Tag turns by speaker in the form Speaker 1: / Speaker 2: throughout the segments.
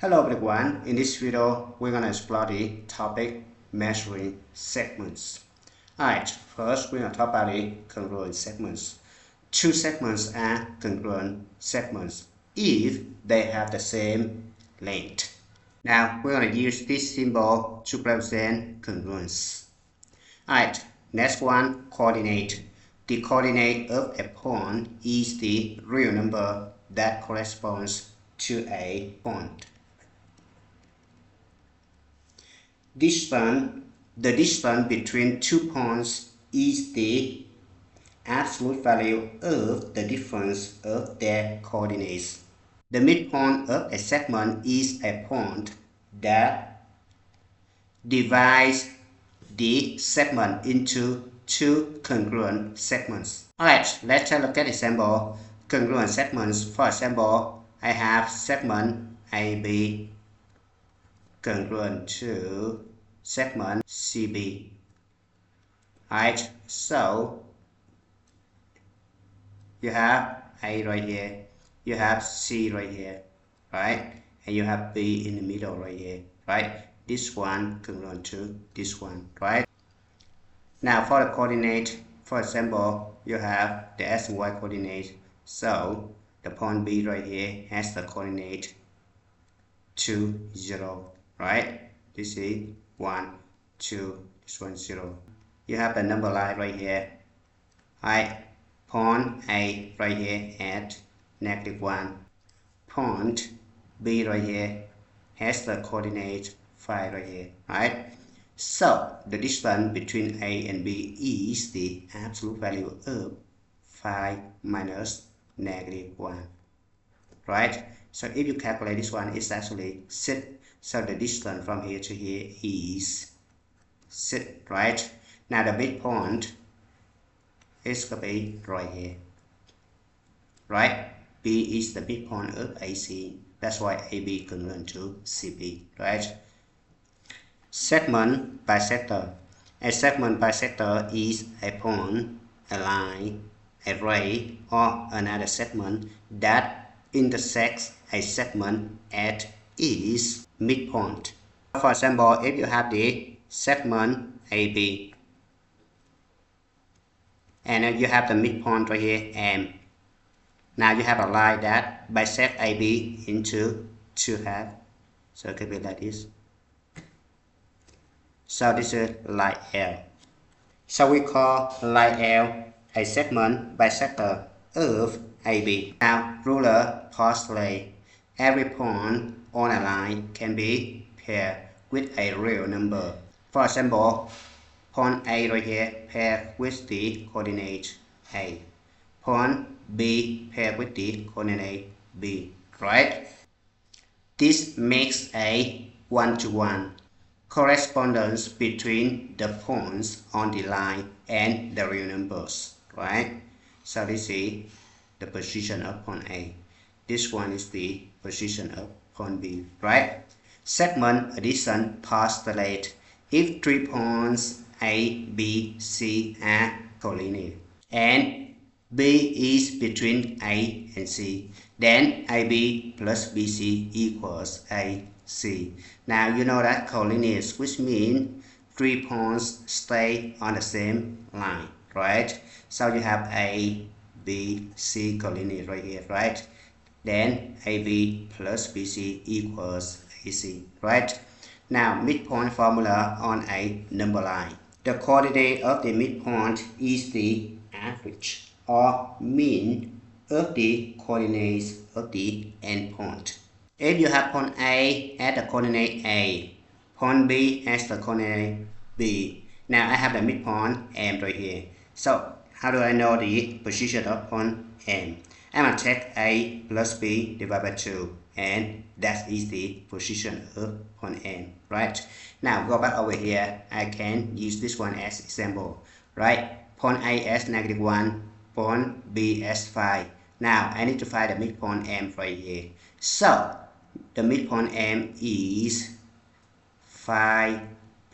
Speaker 1: Hello everyone, in this video we're going to explore the topic measuring segments. Alright, first we're going to talk about the congruent segments. Two segments are congruent segments if they have the same length. Now we're going to use this symbol to represent congruence. Alright, next one, coordinate. The coordinate of a point is the real number that corresponds to a point. The distance between 2 points is the absolute value of the difference of their coordinates. The midpoint of a segment is a point that divides the segment into two congruent segments. Alright, let's take a look at example. Congruent segments. For example, I have segment AB congruent to segment CB. Alright, so you have A right here, you have C right here, right? And you have B in the middle right here, right? This one congruent to this one, right? Now for the coordinate, for example, you have the x and y coordinate. So the point B right here has the coordinate 2, 0, right? This is 1, 2, this one 0. You have the number line right here. Right? Point A right here at -1. Point B right here has the coordinate 5 right here. Right? So the distance between A and B is the absolute value of 5 minus -1. Right? So if you calculate this one, it's actually 6. So the distance from here to here is 6, right? Now the midpoint is going to be right here, right? B is the midpoint of AC. That's why AB congruent to CB, right? Segment bisector. A segment bisector is a point, a line, a ray, or another segment that intersects a segment at its midpoint. For example, if you have the segment AB and you have the midpoint right here M, now you have a line that bisects AB into two halves, so it could be like this. So this is line L. So we call line L a segment bisector of AB. Now ruler postulate every point on a line can be paired with a real number. For example, point A right here paired with the coordinate A. Point B paired with the coordinate B, right? This makes a one-to-one correspondence between the points on the line and the real numbers, right? So this is the position of point A. This one is the position of point B, right? Segment addition postulate if 3 points A, B, C are collinear and B is between A and C, then AB plus BC equals AC. Now you know that collinear, which means 3 points stay on the same line, right? So you have A, B, C collinear right here, right? Then AB plus BC equals AC, right? Now midpoint formula on a number line. The coordinate of the midpoint is the average or mean of the coordinates of the endpoint. If you have point A at the coordinate A, point B has the coordinate B. Now I have the midpoint M right here. So how do I know the position of point M? I'm going to take A plus B divided by 2, and that is the position of point M, right? Now go back over here. I can use this one as example, right? Point A as -1, point B as 5. Now I need to find the midpoint M right here. So the midpoint M is 5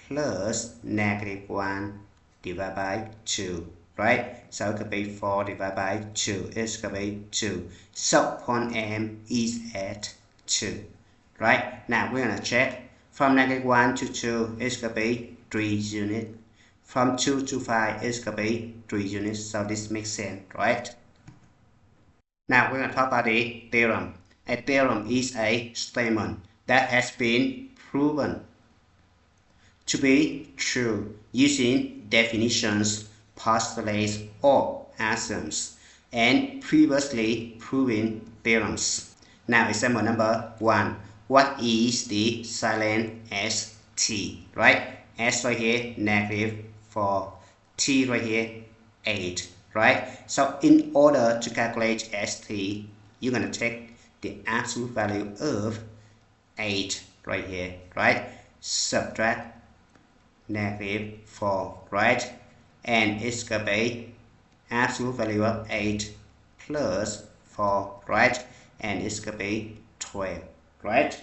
Speaker 1: plus -1 divided by 2. Right? So it could be 4 divided by 2. It's going to be 2. So point M is at 2. right? Now we're gonna check from -1 to 2 it's gonna be 3 units. From 2 to 5 it's gonna be 3 units. So this makes sense, right? Now we're gonna talk about the theorem. A theorem is a statement that has been proven to be true using definitions, postulates, or axioms, and previously proven theorems. Now, example number 1. What is the silent st? Right? S right here, -4. T right here, 8. Right? So, in order to calculate st, you're going to take the absolute value of 8 right here. Right? Subtract -4, right? And it's gonna be absolute value of 8 plus 4, right? And it's gonna be 12, right?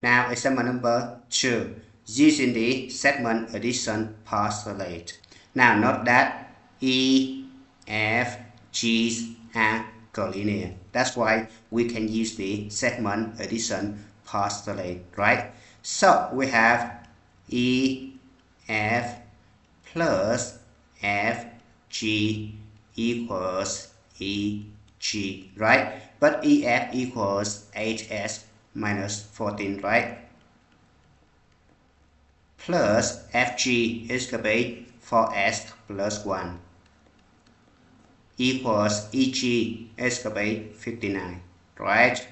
Speaker 1: Now example number 2, using the segment addition postulate. Now note that E, F, G's are collinear. That's why we can use the segment addition postulate, right? So we have E, F plus F G equals E G, right? But EF equals 8S minus 14, right? Plus FG is going to be 4S plus 1 equals EG is going to be 59, right?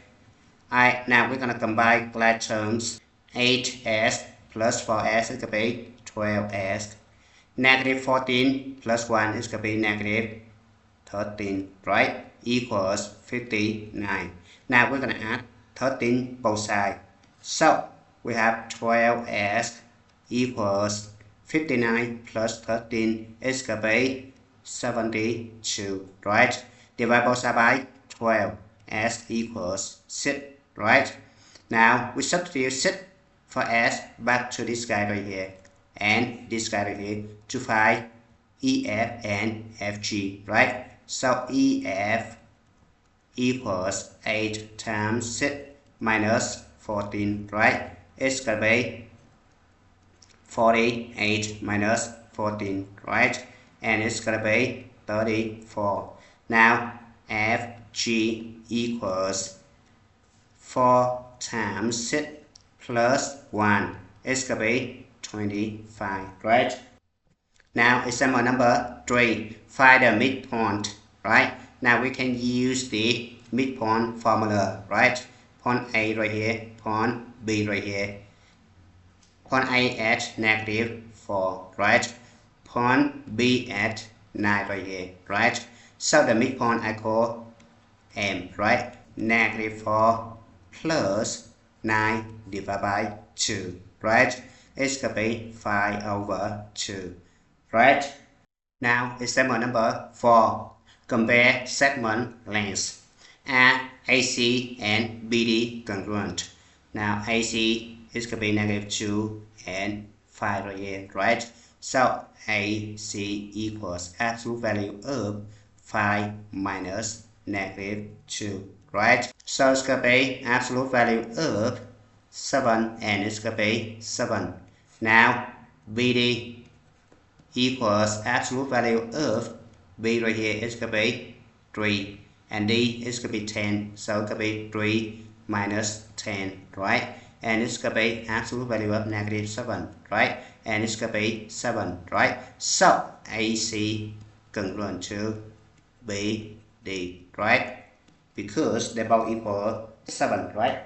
Speaker 1: Now we're going to combine like terms. 8S plus 4S is going to be 12S. -14 plus 1 is going to be -13, right? Equals 59. Now we're going to add 13 both sides. So we have 12S equals 59 plus 13 is going to be 72, right? Divide both sides by 12. S equals 6, right? Now we substitute 6 for S back to this guy right here and this guy right here to find EF and FG, right? So EF equals 8 times 6 minus 14, right? It's gonna be 48 minus 14, right? And it's gonna be 34. Now FG equals 4 times 6 plus 1. It's gonna be 25, right? Now example number 3. Find the midpoint, right? Now we can use the midpoint formula, right? Point A right here, point B right here. Point A at -4, right? Point B at 9 right here, right? So the midpoint I call M, right? -4 plus 9 divided by 2, right? It's gonna be 5/2, right? Now example number 4. Compare segment lengths. AC and BD congruent. Now AC is gonna be -2 and 5 right here, right? So AC equals absolute value of 5 minus -2, right? So it's gonna be absolute value of 7 and it's gonna be 7. Now BD equals absolute value of B right here is gonna be 3 and D is gonna be 10. So it's gonna be 3 minus 10, right? And it's gonna be absolute value of -7, right? And it's gonna be 7, right? So AC congruent to BD, right? Because they both equal 7, right?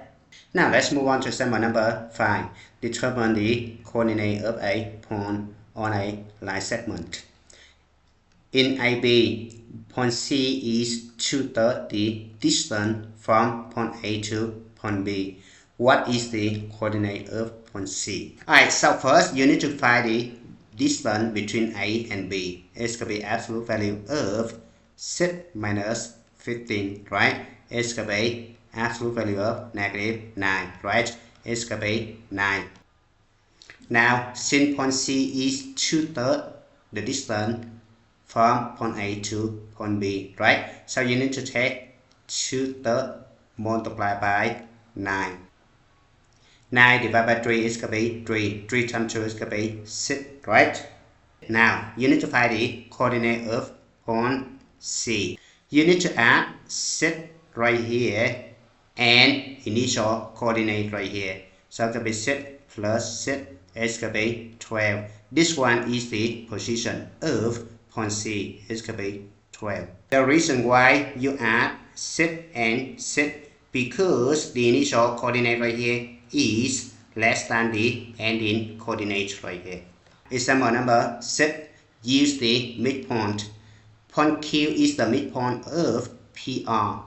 Speaker 1: Now let's move on to example number 5. Determine the coordinate of a point on a line segment. In AB, point C is 2/3 the distance from point A to point B. What is the coordinate of point C? Alright, so first you need to find the distance between A and B. It's going to be absolute value of 6 minus 15, right? It's going to be absolute value of -9, right? It's going to be 9. Now, since point C is 2/3 the distance from point A to point B, right? So you need to take 2/3 multiplied by 9. 9 divided by 3 is going to be 3. 3 times 2 is going to be 6, right? Now, you need to find the coordinate of point C. You need to add 6 right here and initial coordinate right here. So it's going to be 6 plus 6 is going to be 12. This one is the position of point C. It's going to be 12. The reason why you add 6 and 6 because the initial coordinate right here is less than the ending coordinate right here. Example number 6. Use the midpoint. Point Q is the midpoint of PR.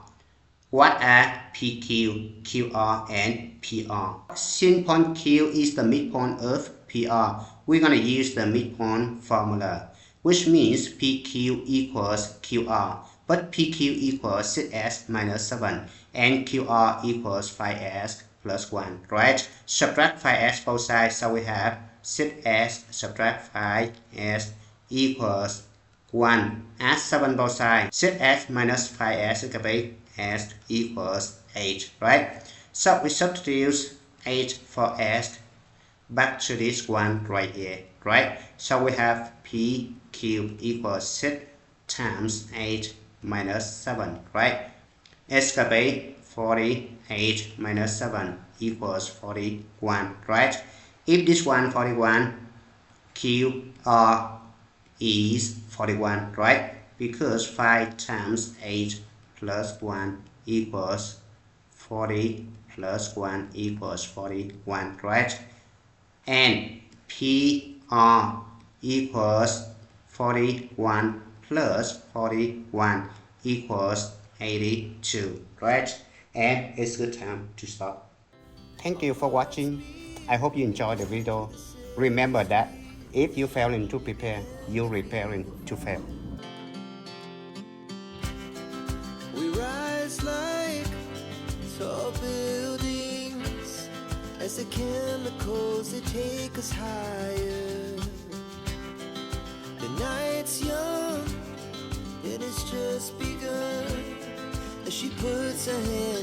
Speaker 1: What are PQ, QR, and PR? Since point Q is the midpoint of PR, we're going to use the midpoint formula, which means PQ equals QR, but PQ equals 6s minus 7, and QR equals 5s plus 1, right? Subtract 5s both sides, so we have 6s subtract 5s equals 1. Add 7 both sides. 6s minus 5s is going to be s equals 8, right? So we substitute 8 for s back to this one right here, right? So we have p cubed equals 6 times 8 minus 7, right? S going to be 48 minus 7 equals 41, right? If this one 41, QR is 41, right? Because 5 times 8 plus 1 equals 40 plus 1 equals 41, right? And PR equals 41 plus 41 equals 82, right? And it's good time to stop. Thank you for watching. I hope you enjoyed the video. Remember that if you failing to prepare, you're preparing to fail.
Speaker 2: We rise like tall buildings as the chemicals they take us higher. The night's young, it has just begun as she puts her hand